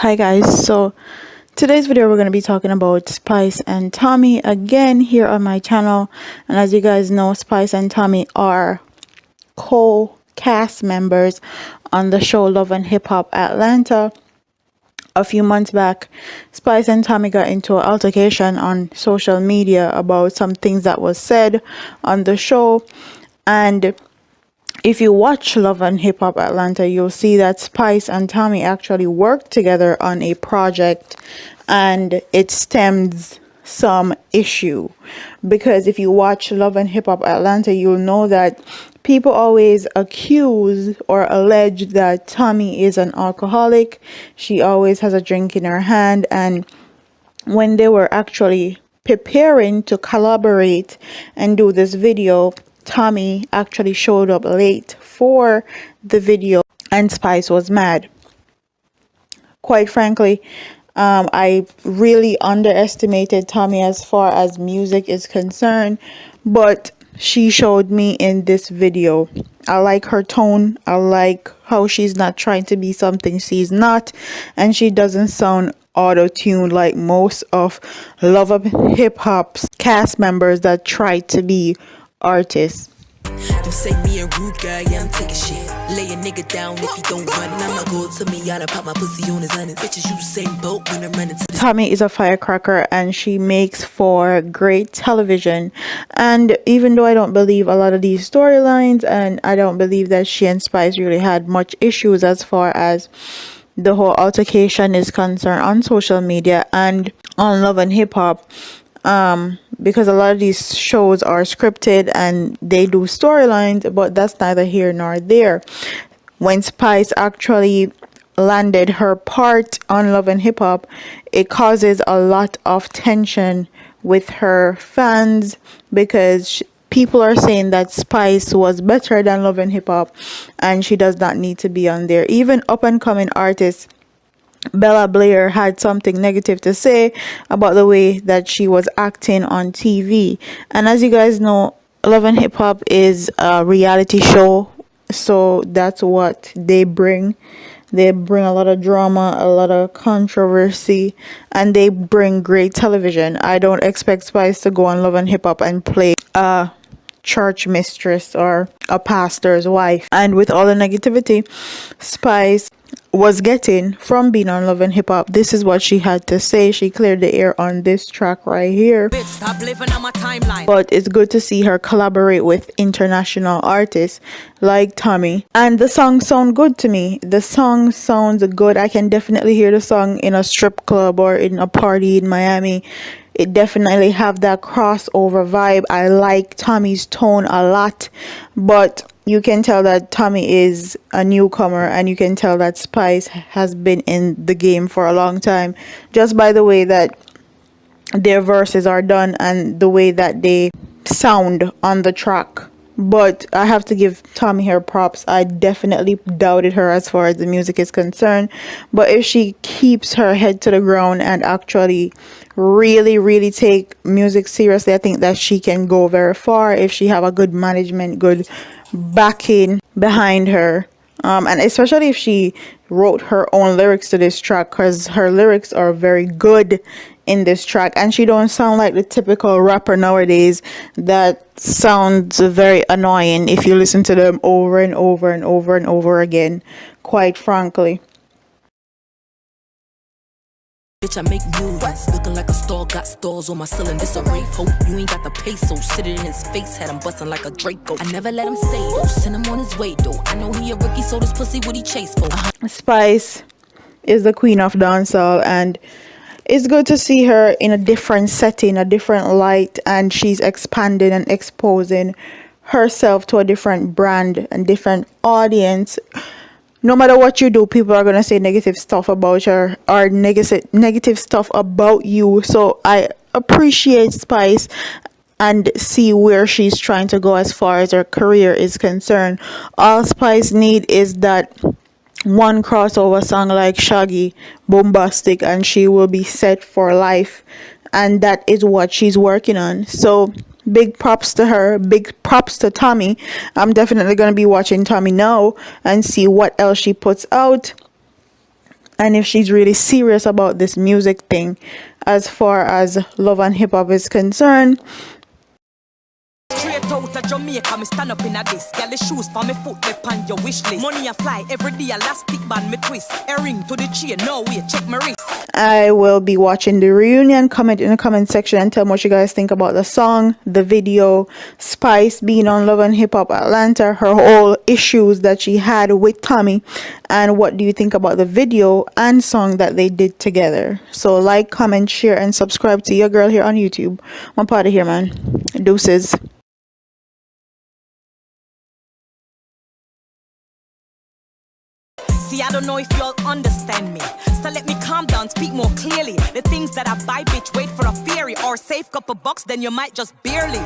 Hi guys, so today's video we're going to be talking about Spice and Tommie again here on my channel. And as you guys know, Spice and Tommie are co-cast members on the show Love and Hip Hop Atlanta. A few months back, Spice and Tommie got into an altercation on social media about some things that was said on the show. And if you watch Love and Hip Hop Atlanta, you'll see that Spice and Tommie actually worked together on a project, and it stems some issue. Because if you watch Love and Hip Hop Atlanta, you'll know that people always accuse or allege that Tommie is an alcoholic. She always has a drink in her hand, and when they were actually preparing to collaborate and do this video, Tommie actually showed up late for the video and Spice was mad. Quite frankly, I really underestimated Tommie as far as music is concerned, but she showed me in this video. I like her tone. I like how she's not trying to be something she's not, and she doesn't sound auto-tuned like most of Love and Hip Hop's cast members that try to be artists. Them say me a rude guy, yeah, I'm taking shit. Lay a nigga down if you don't run. I'm not good to me, I'll pop my pussy on his honey. Bitches, you same boat when I'm running to the Tommie is a firecracker and she makes for great television. And even though I don't believe a lot of these storylines, and I don't believe that she and Spice really had much issues as far as the whole altercation is concerned on social media and on Love and Hip Hop, because a lot of these shows are scripted and they do storylines, but that's neither here nor there. When Spice actually landed her part on Love and Hip Hop, it causes a lot of tension with her fans because people are saying that Spice was better than Love and Hip Hop and she does not need to be on there. Even up and coming artists Bella Blair had something negative to say about the way that she was acting on TV. And as you guys know, Love and Hip Hop is a reality show, so that's what they bring. They bring a lot of drama, a lot of controversy, and they bring great television. I don't expect Spice to go on Love and Hip Hop and play a church mistress or a pastor's wife. And with all the negativity Spice was getting from being on Love and Hip Hop, this is what she had to say. She cleared the air on this track right here. stop living on my timeline. But it's good to see her collaborate with international artists like Tommie. And the song sound good to me. The song sounds good. I can definitely hear the song in a strip club or in a party in Miami. It definitely have that crossover vibe. I like Tommie's tone a lot, but you can tell that Tommie is a newcomer, and you can tell that Spice has been in the game for a long time just by the way that their verses are done and the way that they sound on the track. But I have to give Tommie her props. I definitely doubted her as far as the music is concerned, but if she keeps her head to the ground and actually really take music seriously, I think that she can go very far if she have a good management, good backing behind her, and especially if she wrote her own lyrics to this track, because her lyrics are very good in this track, and she don't sound like the typical rapper nowadays that sounds very annoying if you listen to them over and over again, quite frankly. Bitch, I make millions, looking like a star, got stars on my ceiling. This a rape hope, you ain't got the peso. Sit it in his face, had him busting like a Draco. I never let him stay though, send him on his way though. I know he a rookie, so this pussy what he chase for. Spice is the queen of dancehall, and it's good to see her in a different setting, a different light, and she's expanding and exposing herself to a different brand and different audience. No matter what you do, people are going to say negative stuff about her or negative stuff about you. So I appreciate Spice and see where she's trying to go as far as her career is concerned. All Spice need is that one crossover song like Shaggy, Bombastic, and she will be set for life. And that is what she's working on. So big props to her, big props to Tommie. I'm definitely going to be watching Tommie now and see what else she puts out. and if she's really serious about this music thing as far as love and hip hop is concerned. Straight out of Jamaica, me stand up in a this. Girl, the shoes for me foot, they pan your wish list. Money a fly, every day elastic band me twist. A ring to the chain, no way, check my wrist. I will be watching the reunion. Comment in the comment section and tell me what you guys think about the song, the video, Spice being on Love and Hip Hop Atlanta, her whole issues that she had with Tommie, and what do you think about the video and song that they did together. So like, comment, share, and subscribe to your girl here on YouTube. I'm part of here, man. Deuces. See, I don't know if y'all understand me. So let me calm down, speak more clearly. The things that I buy, bitch, wait for a fairy or save couple bucks, then you might just barely.